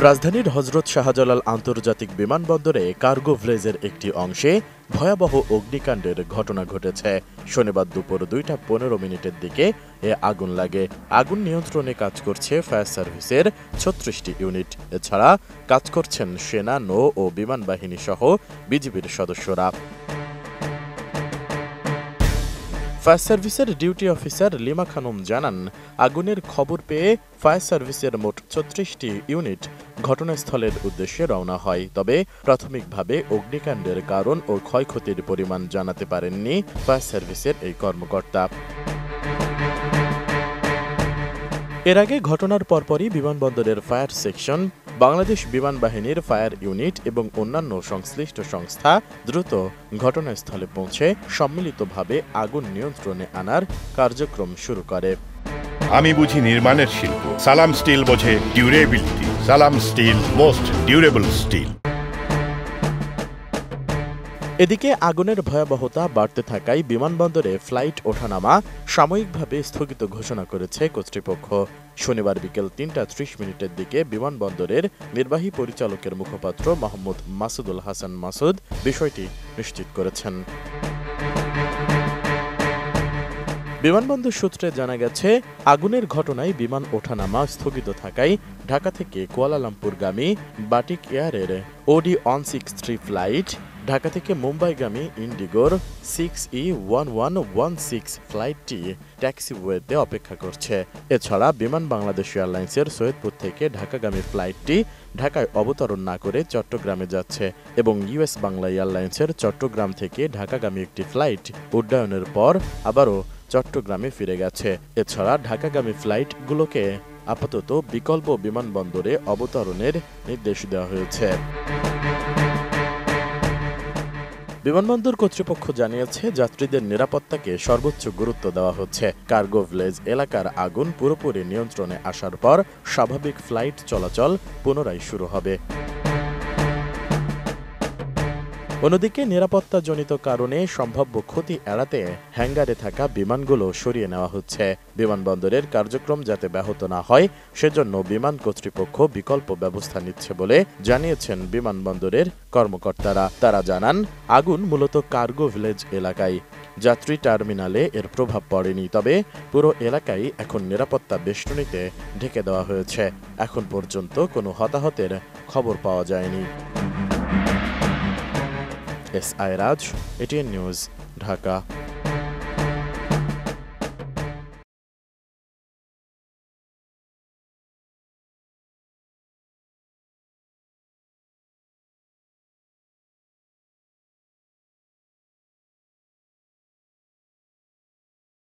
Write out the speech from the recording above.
রাজধানীর হযরত শাহজালাল আন্তর্জাতিক বিমানবন্দরে কার্গো ভিলেজের একটি অংশে ভয়াবহ অগ্নিকাণ্ডের ঘটনা ঘটেছে। শনিবার দুপুর ২টা ১৫ দিকে আগুন লাগে। আগুন নিয়ন্ত্রণে কাজ করছে ফায়ার সার্ভিসের ৩৬টি ইউনিট। এছাড়া কাজ করছেন সেনা, নৌ ও বিমান বাহিনী সহ বিজিবির সদস্যরা। ফায়ার সার্ভিসের ডিউটি অফিসার লিমা খানম জানান, আগুনের খবর পেয়ে ফায়ার সার্ভিসের মোট ৩৬টি ইউনিট ঘটনাস্থলের উদ্দেশ্যে রওনা হয়। তবে প্রাথমিকভাবে অগ্নিকাণ্ডের কারণ ও ক্ষয়ক্ষতির পরিমাণ জানাতে পারেননি ফায়ার সার্ভিসের এই কর্মকর্তা। এর আগে ঘটনার পরপরই বিমানবন্দরের ফায়ার সেকশন, বাংলাদেশ বিমান বাহিনীর ফায়ার ইউনিট এবং অন্যান্য সংশ্লিষ্ট সংস্থা দ্রুত ঘটনাস্থলে পৌঁছে সম্মিলিতভাবে আগুন নিয়ন্ত্রণে আনার কার্যক্রম শুরু করে। আমি বুঝি নির্মাণের শিল্প, সালাম স্টিল বোঝে ডিউরেবিলিটি। সালাম স্টিল, মোস্ট ডিউরেবল স্টিল। এদিকে আগুনের ভয়াবহতা বাড়তে থাকায় বিমানবন্দরে ফ্লাইট ওঠানামা সাময়িকভাবে স্থগিত ঘোষণা করেছে কর্তৃপক্ষ। শনিবার বিকেল ৩টা ৩০ দিকে বিমানবন্দরের নির্বাহী পরিচালকের মুখপাত্র মোহাম্মদ মাসুদুল হাসান মাসুদ বিষয়টি নিশ্চিত করেছেন। বিমানবন্দর সূত্রে জানা গেছে, আগুনের ঘটনায় বিমান ওঠানামা স্থগিত থাকায় ঢাকা থেকে কুয়ালালামপুরগামী বাটিক এয়ারের OD-163 ফ্লাইট, ঢাকা থেকে মুম্বাইগামী ইন্ডিগোর 6E-1116 ফ্লাইটটি ট্যাক্সিওয়েতে অপেক্ষা করছে। এছাড়া বিমান বাংলাদেশ এয়ারলাইন্সের সৈয়দপুর থেকে ঢাকাগামী ফ্লাইটটি ঢাকায় অবতরণ না করে চট্টগ্রামে যাচ্ছে এবং US বাংলা এয়ারলাইন্সের চট্টগ্রাম থেকে ঢাকাগামী একটি ফ্লাইট উড্ডয়নের পর আবারও চট্টগ্রামে ফিরে গেছে। এছাড়া ঢাকাগামী ফ্লাইটগুলোকে আপাতত বিকল্প বিমানবন্দরে অবতরণের নির্দেশ দেওয়া হয়েছে। বিমানবন্দর কর্তৃপক্ষ জানিয়েছে, যাত্রীদের নিরাপত্তাকে সর্বোচ্চ গুরুত্ব দেওয়া হচ্ছে। কার্গো ভিলেজ এলাকার আগুন পুরোপুরি নিয়ন্ত্রণে আসার পর স্বাভাবিক ফ্লাইট চলাচল পুনরায় শুরু হবে। অন্যদিকে নিরাপত্তাজনিত কারণে সম্ভাব্য ক্ষতি এড়াতে হ্যাঙ্গারে থাকা বিমানগুলো সরিয়ে নেওয়া হচ্ছে। বিমানবন্দরের কার্যক্রম যাতে ব্যাহত না হয় সেজন্য বিমান কর্তৃপক্ষ বিকল্প ব্যবস্থা নিচ্ছে বলে জানিয়েছেন বিমানবন্দরের কর্মকর্তারা। তারা জানান, আগুন মূলত কার্গো ভিলেজ এলাকায়, যাত্রী টার্মিনালে এর প্রভাব পড়েনি। তবে পুরো এলাকায় এখন নিরাপত্তা বেষ্টনীতে ঢেকে দেওয়া হয়েছে। এখন পর্যন্ত কোনো হতাহতের খবর পাওয়া যায়নি। SI রাজ, ATN নিউজ, ঢাকা।